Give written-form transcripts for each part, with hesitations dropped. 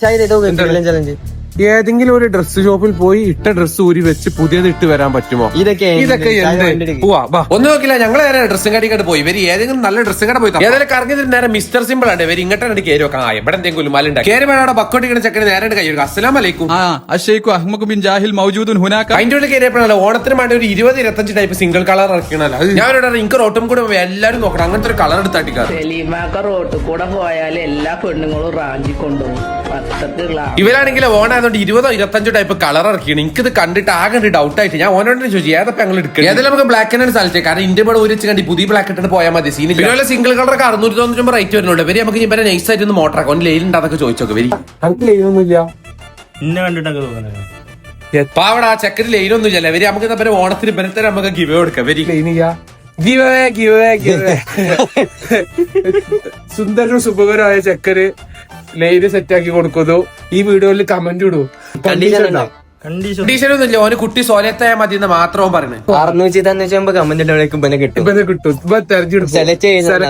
Challenge ഏതെങ്കിലും ഒരു dress ഷോപ്പിൽ പോയി ഇട്ട ഡ്രസ് ഊരി വെച്ച് പുതിയത് ഇട്ട് വരാൻ പറ്റുമോ? ഇതൊക്കെ ഒന്നും നോക്കില്ല, ഞങ്ങൾ നേരെ ഡ്രസ്സും കടയിലോട്ട് പോയി. ഇവര് ഏതെങ്കിലും നല്ല ഡ്രസ്സും കട പോയി ഏതായാലും കറങ്ങി നേരെ മിസ്റ്റർ സിമ്പിൾ ആണ്. ഇവർ ഇങ്ങോട്ടാണ് കയറി വെക്കാം. എവിടെ എന്തെങ്കിലും മാലുണ്ട് കയറി വേണം. അവിടെ ബക്കോട്ടിക്കുന്ന ചെക്കന് നേരെ കൈ കൊടുക്കാം. അസ്സലാം വലൈക്കും. അതിന്റെ ഉള്ളിൽ കയറിയപ്പോഴാണ് ഓണത്തിന് വേണ്ടി ഒരു 20-25 ടൈപ്പ് സിംഗിൾ കളർ ഇറക്കണല്ലോ. ഞാൻ എനിക്ക് റോട്ടും കൂടെ എല്ലാവരും നോക്കണം. അങ്ങനത്തെ ഒരു കളർ എടുത്താട്ടിക്കാറ് റോട്ടിൽ കൂടെ പോയാൽ എല്ലാ പെണ്ണുങ്ങളും റാഞ്ചി കൊണ്ടുപോകും. ഇവരാണെങ്കിൽ ഓണായതുകൊണ്ട് 20-25 ടൈപ്പ് കളർ ഇറക്കിയാണ്. എനിക്കിത് കണ്ടിട്ട് ആകെ ഡൗട്ട് ആയിട്ട് ഞാൻ ഓനോട് ചോദിച്ചു ഏതൊക്കെ ഞങ്ങൾ എടുക്കുക. ഏതായാലും നമുക്ക് ബ്ലാക്ക് ആൻഡ് സ്ഥലത്തെ കാരണം ഇന്ത്യ ഇവിടെ ഒരു വെച്ച് കണ്ടി പുതിയ ബ്ലാക്ക് ഇട്ടിട്ട് പോയാൽ മതി. സീൻ ഇതുപോലെ സിംഗിൾ കളറൊക്കെ 699 റേറ്റ് വരുന്നുണ്ട്. ഇവര് നമുക്ക് ഇവരെ നൈസ് ആയിട്ട് ഒന്ന് മോട്ടർ ആക്കും. ലെയിലുണ്ട് അതൊക്കെ ചോദിച്ചോക്കെ വരി പാവട ആ ചെക്കന് ലൈനൊന്നും ഇല്ല. ഇവര് നമുക്ക് ഓണത്തിന് ഇവരത്തെ നമുക്ക് ഗിവ് കൊടുക്കാം. വരി സുന്ദരനും സുഖകരമായ ചെക്കന് ലൈന് സെറ്റാക്കി കൊടുക്കുന്നു. ഈ വീഡിയോയിൽ കമന്റ് ഇടൂ. കണ്ടീഷനൊന്നും ഇല്ല. ഓന് കുട്ടി സോലത്തായ മതി എന്ന് മാത്രം പറയണേ. 699 കമന്റ് കിട്ടും. ഇവനെ കിട്ടും. ഇപ്പൊ തെരഞ്ഞെടുക്കും. സെലക്ട് സെലക്ട് ചെയ്യണം.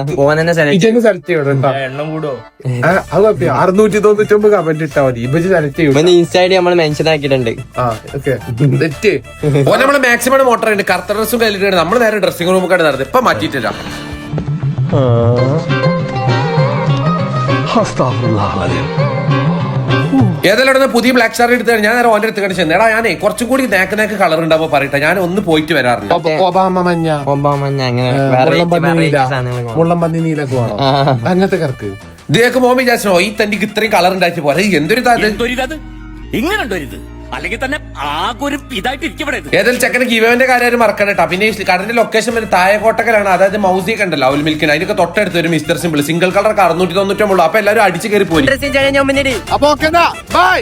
699 കമന്റ് ഇട്ടാ മതി. ഇപ്പൊ സെലക്ട് ചെയ്യും. ഇൻസ്റ്റൈഡ് നമ്മൾ മെൻഷൻ ആക്കിയിട്ടുണ്ട്. ഓൻ നമ്മള് മാക്സിമം മോട്ടർ ഉണ്ട്. കറുത്ത ഡ്രസ്സും കയ്യിലിട്ട് നമ്മൾ നേരെ ഡ്രസ്സിംഗ് റൂമൊക്കെ നടന്നത്. ഇപ്പൊ മാറ്റിയിട്ടില്ല. ഏതായാലും പുതിയ ബ്ലാക്ക് ഷാർട്ട് എടുത്താണ് ഞാൻ നേരെ ഓന്റെ അടുത്ത് കണ്ടിച്ചു. നേടാ ഞാനേ കുറച്ചും കൂടി നേക്ക് കളർ ഉണ്ടാവുമ്പോ പറയട്ടെ. ഞാൻ ഒന്ന് പോയിട്ട് വരാറില്ല. ഒബാമ മഞ്ഞ, മുള്ളം പന്നി നീലൊക്കെ വേണം. അങ്ങനത്തെ കറക്ക് ഇതൊക്കെ മോമി വിചാരിച്ചോ ഈ തനിക്ക് ഇത്രയും കളർ ഉണ്ടായിട്ട് പോലെ എന്തൊരു അല്ലെങ്കിൽ തന്നെ ആകൊരു ഇതായിട്ട് ഇരിക്കപ്പെടരുത്. ഏതായാലും ചെക്കന് ഗിവന്റെ കാര്യം മറക്കണ്ട. പിന്നെ കടന്റെ ലൊക്കേഷൻ വരെ താഴെക്കോട്ടക്കലാണ്. അതായത് മൗസിയൊക്കെ ഉണ്ടല്ലോ ഔൽ മിൽക്കിന് അതിനൊക്കെ തൊട്ടടുത്ത് ഒരു മിസ്റ്റർ സിമ്പിൾ സിംഗിൾ കളർ 699 അപ്പൊ എല്ലാവരും അടിച്ചു കയറി പോയി. അപ്പൊ ഓക്കെ ബൈ.